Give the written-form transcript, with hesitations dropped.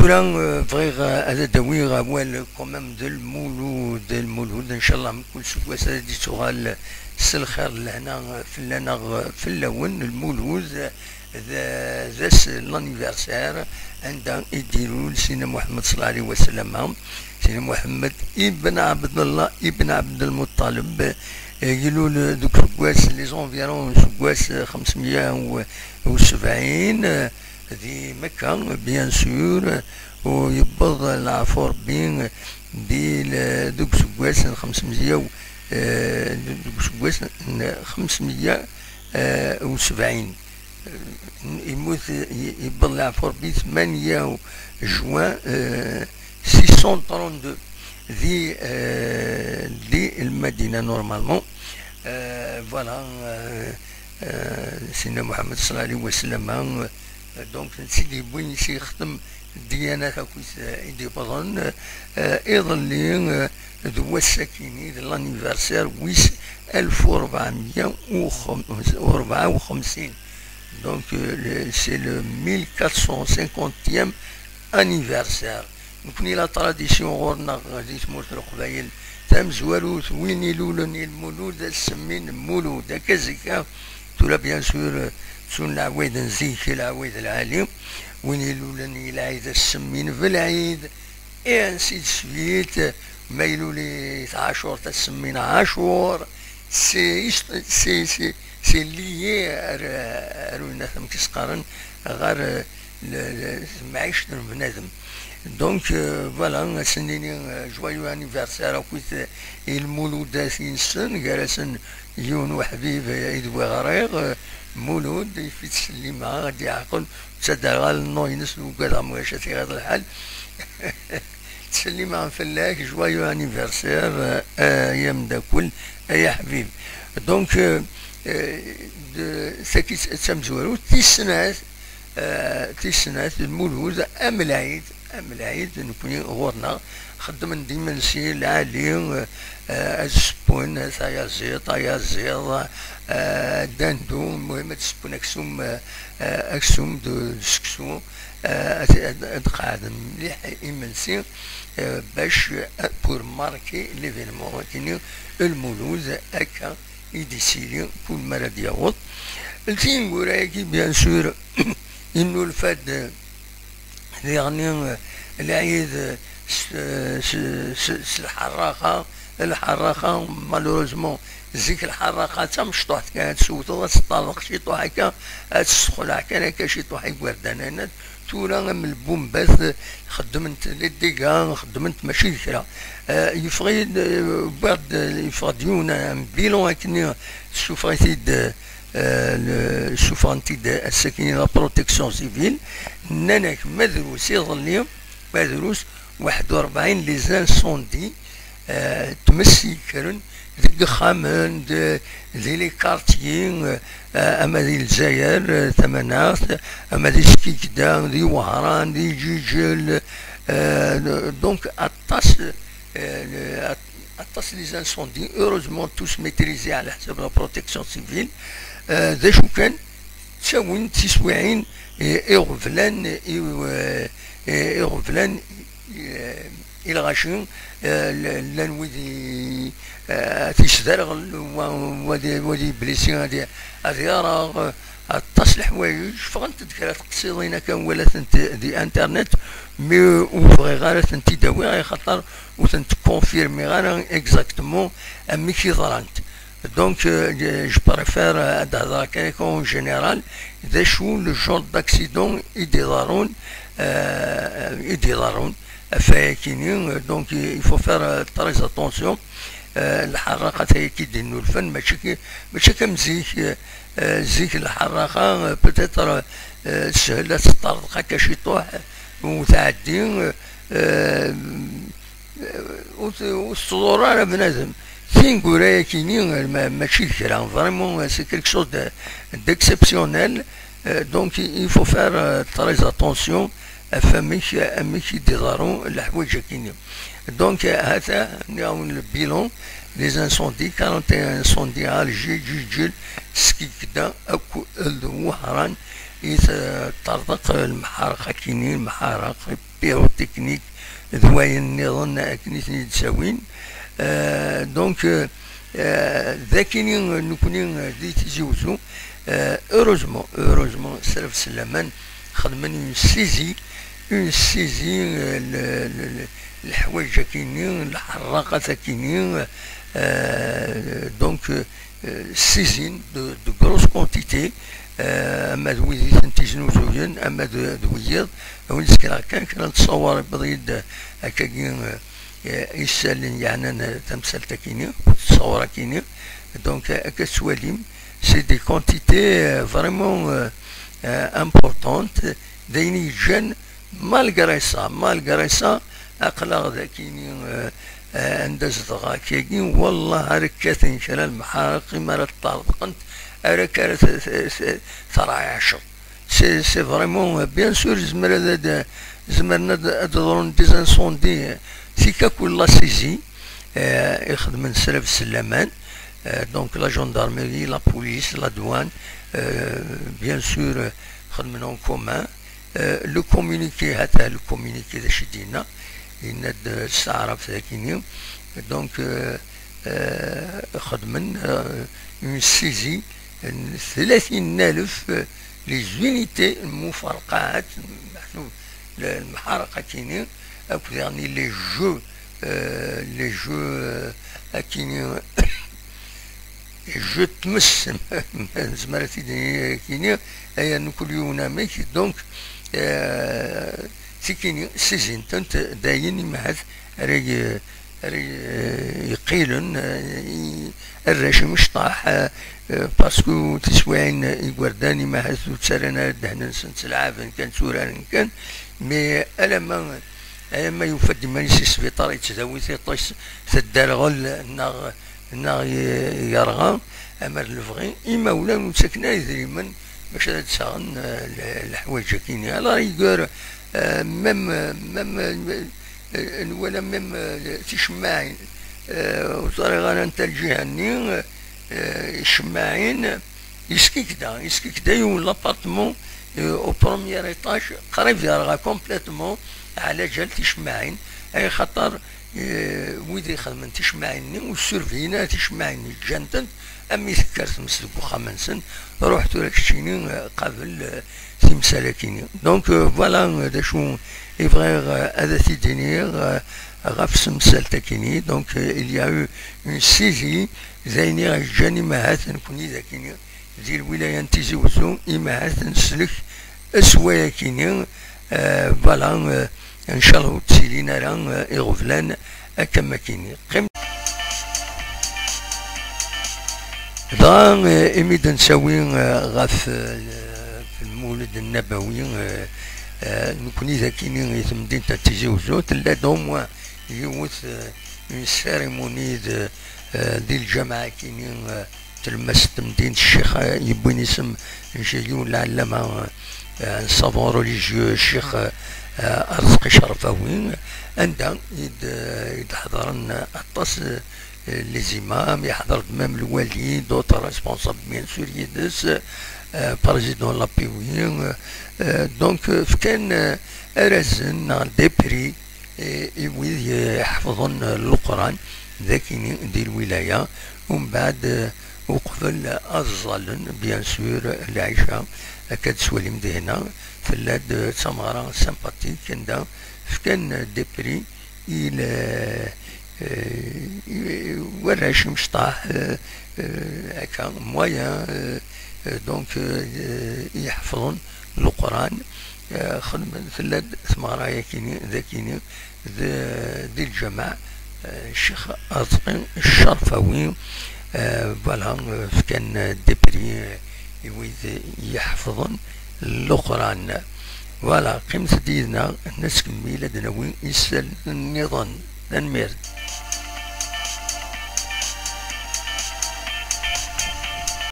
تورا بغيغ هذا داوي غوال كومام المولود ان شاء الله من كل سكواس هادي تغال الخير لهنا في اللون المولود ذا لانيفرسير عندها يديروا لسيدنا محمد صلى الله عليه وسلم. سيدنا محمد ابن عبد الله ابن عبد المطلب يقولوا دوك سكواس لي زونفيرون سكواس 570 في مكة بيان سور، ويبض العفو ربي دي دوك سكواس 500 دوك سكواس 570 يموت يبض العفو ربي 8 جوان 632 دي المدينة نورمالمون. فوالا سيدنا محمد صلى الله عليه وسلم دونك سيدي بوين يخدم الديانات هاكوس ايدي بضن ايضا لي دوا الساكيني د لانيفرسير ويس 1454 دونك سي لو 1450 انيفرسير. نكوني لا تراديسيون غورنا غادي تموت القبايل تام زواروت وين يلولن المولود السمين مولود هكا زكا تولا بيان سور سون العوايد نزيك العوايد العالي وين يلولن العيد السمين في العيد اي انسي سويت ما يلولي عاشور تسمين عاشور سي ليي روينا ثم كيسقارن غير معيشة بنادم. دونك فوالا سنيني جوايو انيفرسير اكويت المولودات ينسن جالسن يون وحبيب يدوي غريغ مولود في تسليمة غادي يعقل تسدر النوينس وكذا مواشا في هذا الحال تسليمة فلاك جوايو انيفرسير ايام دا كل يا حبيب. دونك ساكي تسمزورو تيسنات المولود ام العيد نكوني غورنا خدم ديما نسي العالي السبون ثايا زيط داندو المهم تسبون اكسوم دو سكسو قاعد مليح يمنسي باش بور ماركي ليفينمون كيني المولود هكا يديسيلي كل مرة دياغوط التين وراكي بيان سور انو الفاد يعني العيد الحراقة مالوروزمون زيك الحراقة تا مشطوح كانت سوتو تطلق شي طوح هكا تسخلع كان هكا شي طوح يوردانات تورا من البومبات خدمت لي ديكا خدمت ماشي ذكرى يفغي بعد يفغديون بيلون هكني سوفايتيد السوفانتيد الساكنين لا بروتيكسيون سيفيل ناناك مدروس يظلي مدروس 41 لي زانسوندي تمسي كرن ديك خامن دي لي كارتيين اما دي الجزائر ثمانات اما دي سكيكدا دي وهران دي جيجل دونك اطاس لي زانسوندي اوروزمون توس ميتريزي على حسب لا بروتيكسيون سيفيل ذا شو كان تساوين تسويعين إغفلان الغاشين لان ودي تيسدرغ ودي بليسي هادي راه الطاس الحوايج فغنت تذكرات قصيدين كان ولا دي انترنت مي وبغي غير تداوي غير خاطر وتنكونفيرمي غير اكزاكتومون امي كي ظرانت. دونك جو بريفير هذا كان اون جينيرال ذا شو لو جور داكسيدون يديرون فاكينين. دونك يفو فير تريز اتونسيون الحراقه هي كيديروا الفن ماشي كمزيك زيك الحراقه بوتيتر سهله تطرق هكا شي طوح وتعدي والصدور على بنادم سينغورا كيني ماشي كرا فريمون سي كيلك شوز ديكسيبسيونيل. دونك يفو فير تريز اتونسيون فماش يديروا الحوايج كيني. دونك هذا نعاون البيلون لي زانسوندي 41 انسوندي الجي جيجل سكيكدا اكو الوهران يتطرق المحارقه كينين محارق بيروتكنيك ذوايا النظام أكني تساوين. دونك ذاكيني نكوني دي تيجوزو heureusement سلف سلامان خدمني اون سيزي الحوايج كاينين الحراقه كاينين. دونك سيزين دو غروس كونتيتي اما دويدي تنتجنو زوين اما دويض وين سكرا كان نتصور بضيد هكاكين يسال يعني تمثال كاينين تصور كاينين. دونك هكا سواليم سي دي كونتيتي فريمون امبورطونت دايني جان مالغري سا اقلا ذاكيني عند زدغا كاين والله ركات ان شاء الله المحارق ما طارقنت ركات ثرى عشر سي فريمون بيان سور زمرنا تضرون ديزانسوندي سيكا كل سيزي يخدم نسرف السلامان. دونك لا جوندارميري لا بوليس لا دوان بيان سور خدمنا اون كومان. لو كومونيكي حتى لو كومونيكي ذا شدينا يند استعرف ذاكيني. دونك خدمن اون سيزي 30,000 لي زونيتي المفرقعات المحارقه كاينين اكو يعني لي جو كاينين جو تمس زمرتي كاينين ايا كل يوم نامك. دونك سكيني سيزين تنت داين معاذ ري يقيلن الراشي مش طاح باسكو تسوين يقرداني معاذ وتسرنا دهنا سنت العافن كان سوران كان مي ألما يفد ماني سي سبيطار يتزاوي طيش تدار غل ناغ يرغى امر الفغي اما ولا نسكنا يدريمن باش تساغن الحوايج كاينين الله يقول ميم ولا ميم تشماعين وطريقه انت الجهني الشماعين يسكيكدا يون لابارتمون او بروميير ايطاج قريب يرغى كومبليتمون على جال تشماعين اي خطر ويدي خدمن تشماعيني والسيرفينا تشماعيني جانتن امي سكرت مسلك وخمنسن رحت لكشيني قبل تمسالكيني. دونك فوالا دا شو يفغي هذا تيديني غاف سمسالتكيني. دونك il y a eu une saisie زيني جاني ماهات نكوني ذاكيني ديال الولايه نتيزي وزو إماهات نسلك اسوايا كيني. فوالا ان شاء الله تسيلينا راه يغفلان كما كاينين دا اميد نساوي غاف في المولد النبوي نكوني ذاكيني يتمدين تيجي وزو تلا دوم يوث اون سيريموني ديال الجامعه كاينين تلمس تمدين الشيخ يبوين اسم نجيون العلامه سافون ريليجيو الشيخ أرزقي شرفاوي عندها يحضرن أطاس لي زيمام يحضر ميم الوالي دوطر ريسبونسابل بيان سور يدس بريزيدون لابيوي. دونك فكان أرزن دي بري ويد يحفظون القرآن ذاكيني ديال الولاية ومن بعد وقبل أظلن بيان سور العيشة أكاد سوالي مدينة في اللاد سمارة سامباتيك كندا فكان دي بري وراش مشطاح هكا مويا. دونك يحفظون القرآن خدم في اللاد سمارة كيني ذاكيني ديال الجماعة الشيخ أرزقي الشرفاوي. فوالا فكان دي بري يحفظون القرآن. فوالا قيمة ديالنا الناس كميلة دناوي يسال النظام تنمير.